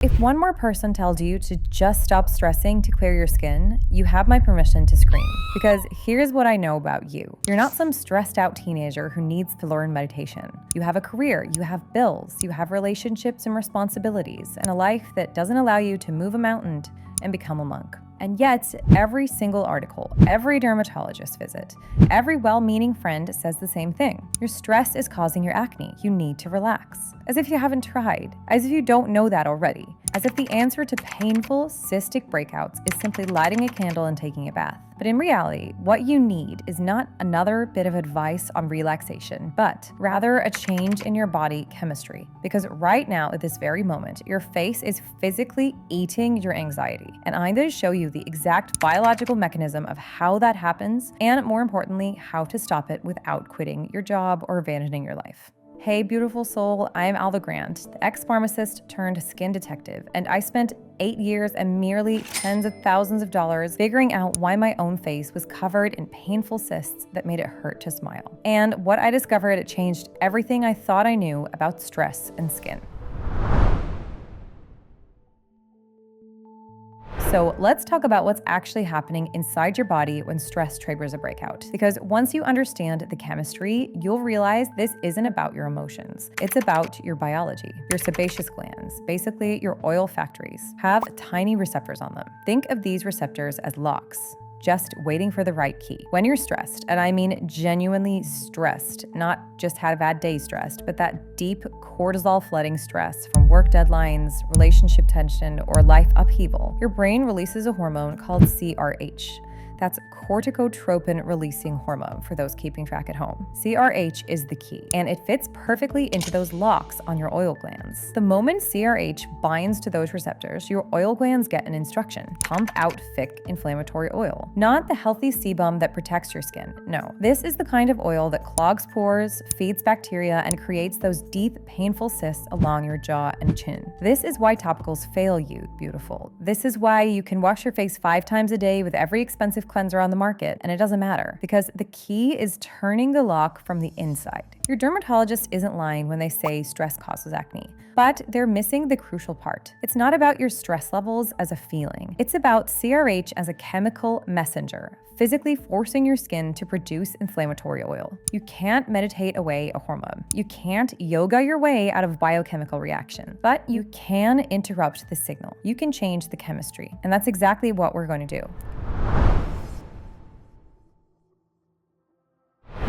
If one more person tells you to just stop stressing to clear your skin, you have my permission to scream. Because here's what I know about you. You're not some stressed out teenager who needs to learn meditation. You have a career, you have bills, you have relationships and responsibilities, and a life that doesn't allow you to move a mountain and become a monk. And yet, every single article, every dermatologist visit, every well-meaning friend says the same thing. Your stress is causing your acne. You need to relax. As if you haven't tried. As if you don't know that already. As if the answer to painful cystic breakouts is simply lighting a candle and taking a bath. But in reality, what you need is not another bit of advice on relaxation, but rather a change in your body chemistry. Because right now, at this very moment, your face is physically eating your anxiety. And I'm going to show you the exact biological mechanism of how that happens, and more importantly, how to stop it without quitting your job or abandoning your life. Hey, beautiful soul, I'm Alva Grant, the ex-pharmacist turned skin detective, and I spent 8 years and merely tens of thousands of dollars figuring out why my own face was covered in painful cysts that made it hurt to smile. And what I discovered, it changed everything I thought I knew about stress and skin. So let's talk about what's actually happening inside your body when stress triggers a breakout. Because once you understand the chemistry, you'll realize this isn't about your emotions. It's about your biology. Your sebaceous glands, basically your oil factories, have tiny receptors on them. Think of these receptors as locks, just waiting for the right key. When you're stressed, and I mean genuinely stressed, not just had a bad day stressed, but that deep cortisol flooding stress from work deadlines, relationship tension, or life upheaval, your brain releases a hormone called CRH. That's corticotropin-releasing hormone for those keeping track at home. CRH is the key, and it fits perfectly into those locks on your oil glands. The moment CRH binds to those receptors, your oil glands get an instruction: pump out thick, inflammatory oil. Not the healthy sebum that protects your skin. No, this is the kind of oil that clogs pores, feeds bacteria, and creates those deep, painful cysts along your jaw and chin. This is why topicals fail you, beautiful. This is why you can wash your face 5 times a day with every expensive cleanser on the market, and it doesn't matter, because the key is turning the lock from the inside. Your dermatologist isn't lying when they say stress causes acne, but they're missing the crucial part. It's not about your stress levels as a feeling. It's about CRH as a chemical messenger, physically forcing your skin to produce inflammatory oil. You can't meditate away a hormone. You can't yoga your way out of biochemical reaction, but you can interrupt the signal. You can change the chemistry, and that's exactly what we're going to do.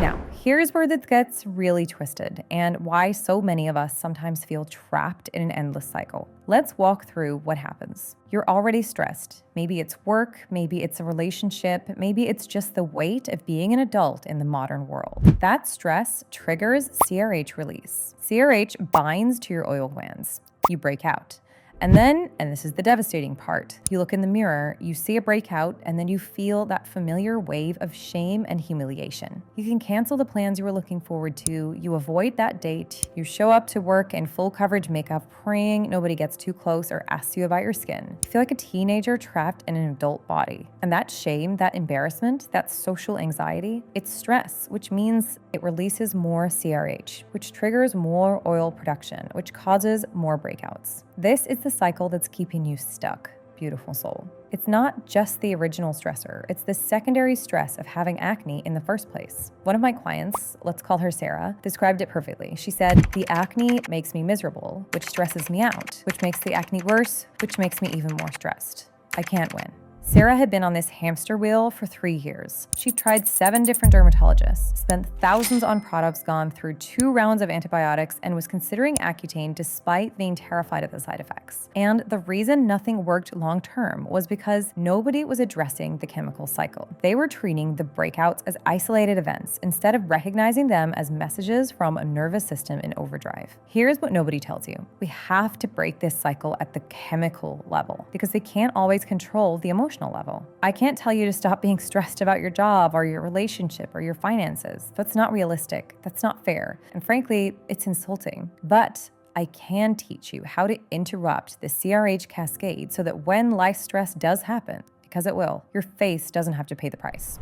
Now, here's where this gets really twisted and why so many of us sometimes feel trapped in an endless cycle. Let's walk through what happens. You're already stressed. Maybe it's work, maybe it's a relationship, maybe it's just the weight of being an adult in the modern world. That stress triggers CRH release. CRH binds to your oil glands. You break out. And then, and this is the devastating part, you look in the mirror, you see a breakout, and then you feel that familiar wave of shame and humiliation. You can cancel the plans you were looking forward to, you avoid that date, you show up to work in full coverage makeup, praying nobody gets too close or asks you about your skin. You feel like a teenager trapped in an adult body. And that shame, that embarrassment, that social anxiety, it's stress, which means it releases more CRH, which triggers more oil production, which causes more breakouts. This is the cycle that's keeping you stuck, beautiful soul. It's not just the original stressor, it's the secondary stress of having acne in the first place. One of my clients, let's call her Sarah, described it perfectly. She said, "The acne makes me miserable, which stresses me out, which makes the acne worse, which makes me even more stressed. I can't win." Sarah had been on this hamster wheel for 3 years. She tried 7 different dermatologists, spent thousands on products, gone through 2 rounds of antibiotics, and was considering Accutane despite being terrified of the side effects. And the reason nothing worked long-term was because nobody was addressing the chemical cycle. They were treating the breakouts as isolated events instead of recognizing them as messages from a nervous system in overdrive. Here's what nobody tells you. We have to break this cycle at the chemical level because they can't always control the emotional level. I can't tell you to stop being stressed about your job or your relationship or your finances. That's not realistic. That's not fair. And frankly, it's insulting. But I can teach you how to interrupt the CRH cascade so that when life stress does happen, because it will, your face doesn't have to pay the price.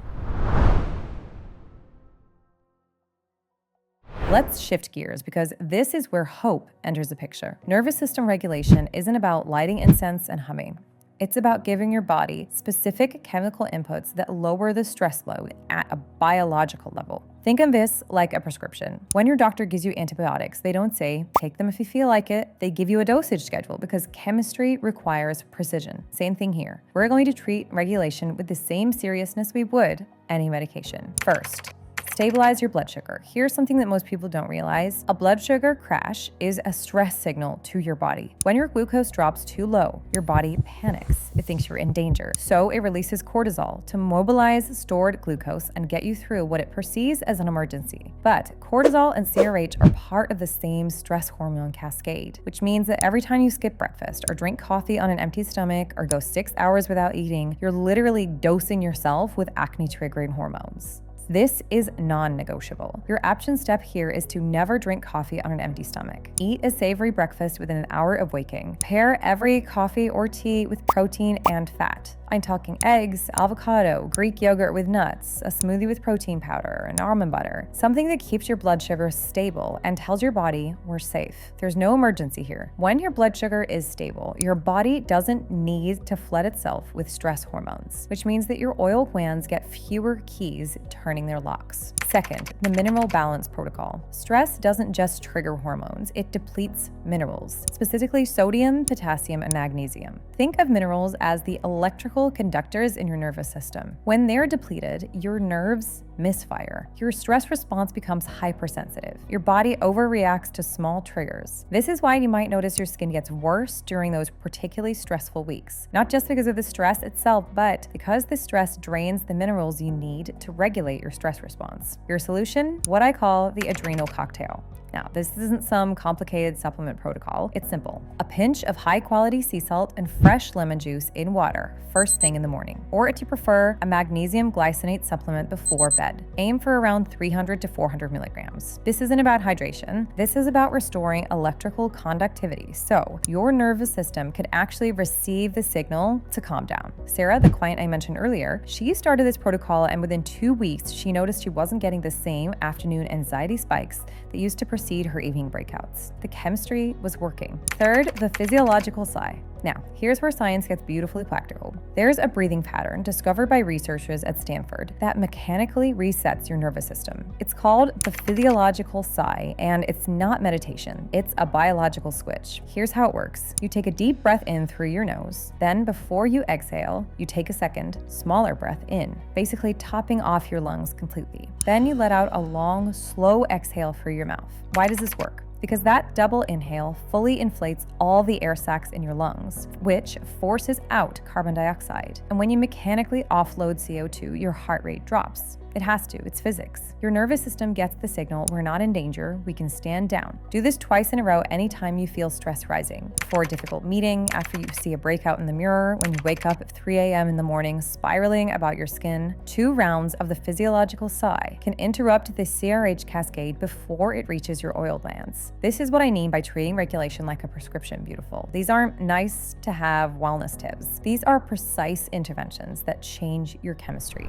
Let's shift gears because this is where hope enters the picture. Nervous system regulation isn't about lighting incense and humming. It's about giving your body specific chemical inputs that lower the stress load at a biological level. Think of this like a prescription. When your doctor gives you antibiotics, they don't say, take them if you feel like it. They give you a dosage schedule because chemistry requires precision. Same thing here. We're going to treat regulation with the same seriousness we would any medication. First, stabilize your blood sugar. Here's something that most people don't realize. A blood sugar crash is a stress signal to your body. When your glucose drops too low, your body panics. It thinks you're in danger. So it releases cortisol to mobilize stored glucose and get you through what it perceives as an emergency. But cortisol and CRH are part of the same stress hormone cascade, which means that every time you skip breakfast or drink coffee on an empty stomach or go 6 hours without eating, you're literally dosing yourself with acne-triggering hormones. This is non-negotiable. Your action step here is to never drink coffee on an empty stomach. Eat a savory breakfast within an hour of waking. Pair every coffee or tea with protein and fat. I'm talking eggs, avocado, Greek yogurt with nuts, a smoothie with protein powder, and almond butter. Something that keeps your blood sugar stable and tells your body we're safe. There's no emergency here. When your blood sugar is stable, your body doesn't need to flood itself with stress hormones, which means that your oil glands get fewer keys turning their locks. Second, the mineral balance protocol. Stress doesn't just trigger hormones, it depletes minerals, specifically sodium, potassium, and magnesium. Think of minerals as the electrical conductors in your nervous system. When they're depleted, your nerves misfire. Your stress response becomes hypersensitive. Your body overreacts to small triggers. This is why you might notice your skin gets worse during those particularly stressful weeks. Not just because of the stress itself, but because the stress drains the minerals you need to regulate your stress response. Your solution? What I call the adrenal cocktail. Now, this isn't some complicated supplement protocol. It's simple. A pinch of high-quality sea salt and fresh lemon juice in water first thing in the morning. Or if you prefer, a magnesium glycinate supplement before bed. Aim for around 300 to 400 milligrams. This isn't about hydration. This is about restoring electrical conductivity, so your nervous system could actually receive the signal to calm down. Sarah, the client I mentioned earlier, she started this protocol, and within 2 weeks, she noticed she wasn't getting the same afternoon anxiety spikes that used to precede her evening breakouts. The chemistry was working. Third, the physiological sigh. Now, here's where science gets beautifully practical. There's a breathing pattern discovered by researchers at Stanford that mechanically resets your nervous system. It's called the physiological sigh, and it's not meditation. It's a biological switch. Here's how it works. You take a deep breath in through your nose. Then, before you exhale, you take a second, smaller breath in, basically topping off your lungs completely. Then you let out a long, slow exhale through your mouth. Why does this work? Because that double inhale fully inflates all the air sacs in your lungs, which forces out carbon dioxide. And when you mechanically offload CO2, your heart rate drops. It has to, it's physics. Your nervous system gets the signal, we're not in danger, we can stand down. Do this twice in a row anytime you feel stress rising. Before a difficult meeting, after you see a breakout in the mirror, when you wake up at 3 a.m. in the morning spiraling about your skin. 2 rounds of the physiological sigh can interrupt the CRH cascade before it reaches your oil glands. This is what I mean by treating regulation like a prescription, beautiful. These aren't nice to have wellness tips. These are precise interventions that change your chemistry.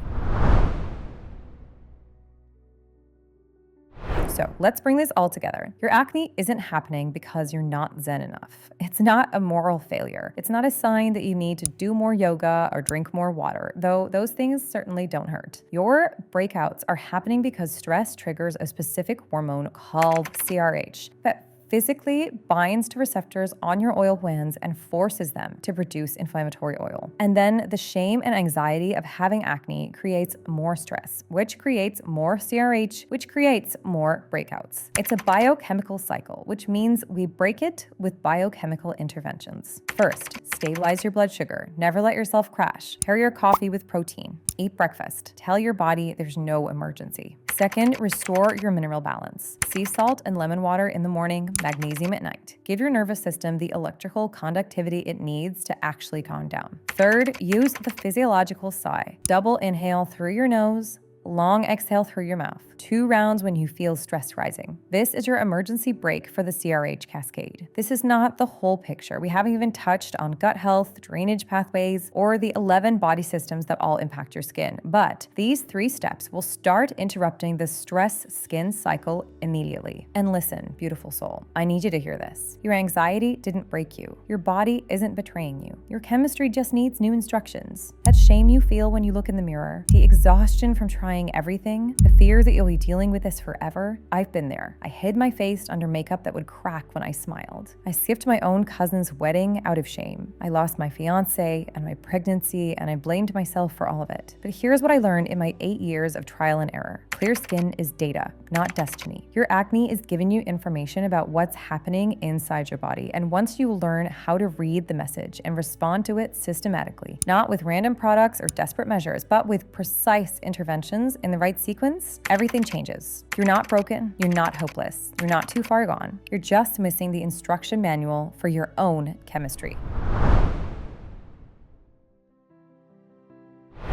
So let's bring this all together. Your acne isn't happening because you're not zen enough. It's not a moral failure. It's not a sign that you need to do more yoga or drink more water, though those things certainly don't hurt. Your breakouts are happening because stress triggers a specific hormone called CRH that physically binds to receptors on your oil glands and forces them to produce inflammatory oil. And then the shame and anxiety of having acne creates more stress, which creates more CRH, which creates more breakouts. It's a biochemical cycle, which means we break it with biochemical interventions. First, stabilize your blood sugar. Never let yourself crash. Pair your coffee with protein. Eat breakfast. Tell your body there's no emergency. Second, restore your mineral balance. Sea salt and lemon water in the morning, magnesium at night. Give your nervous system the electrical conductivity it needs to actually calm down. Third, use the physiological sigh. Double inhale through your nose, long exhale through your mouth. 2 rounds when you feel stress rising. This is your emergency brake for the CRH cascade. This is not the whole picture. We haven't even touched on gut health, drainage pathways, or the 11 body systems that all impact your skin. But these 3 steps will start interrupting the stress skin cycle immediately. And listen, beautiful soul, I need you to hear this. Your anxiety didn't break you. Your body isn't betraying you. Your chemistry just needs new instructions. That shame you feel when you look in the mirror, the exhaustion from trying everything, the fear that you'll be dealing with this forever, I've been there. I hid my face under makeup that would crack when I smiled. I skipped my own cousin's wedding out of shame. I lost my fiance and my pregnancy, and I blamed myself for all of it. But here's what I learned in my 8 years of trial and error. Clear skin is data, not destiny. Your acne is giving you information about what's happening inside your body, and once you learn how to read the message and respond to it systematically, not with random products or desperate measures, but with precise interventions in the right sequence, everything changes. You're not broken, you're not hopeless, you're not too far gone. You're just missing the instruction manual for your own chemistry.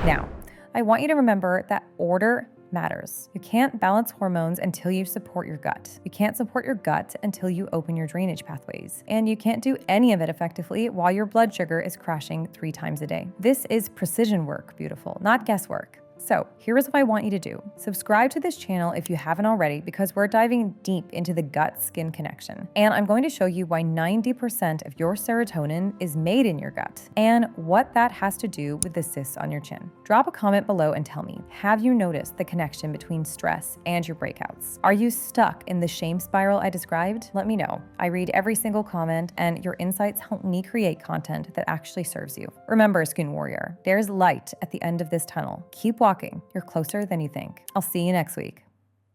Now, I want you to remember that order matters. You can't balance hormones until you support your gut. You can't support your gut until you open your drainage pathways. And you can't do any of it effectively while your blood sugar is crashing 3 times a day. This is precision work, beautiful, not guesswork. So here is what I want you to do. Subscribe to this channel if you haven't already, because we're diving deep into the gut-skin connection. And I'm going to show you why 90% of your serotonin is made in your gut and what that has to do with the cysts on your chin. Drop a comment below and tell me, have you noticed the connection between stress and your breakouts? Are you stuck in the shame spiral I described? Let me know. I read every single comment, and your insights help me create content that actually serves you. Remember, Skin Warrior, there's light at the end of this tunnel. Keep walking. You're closer than you think. I'll see you next week.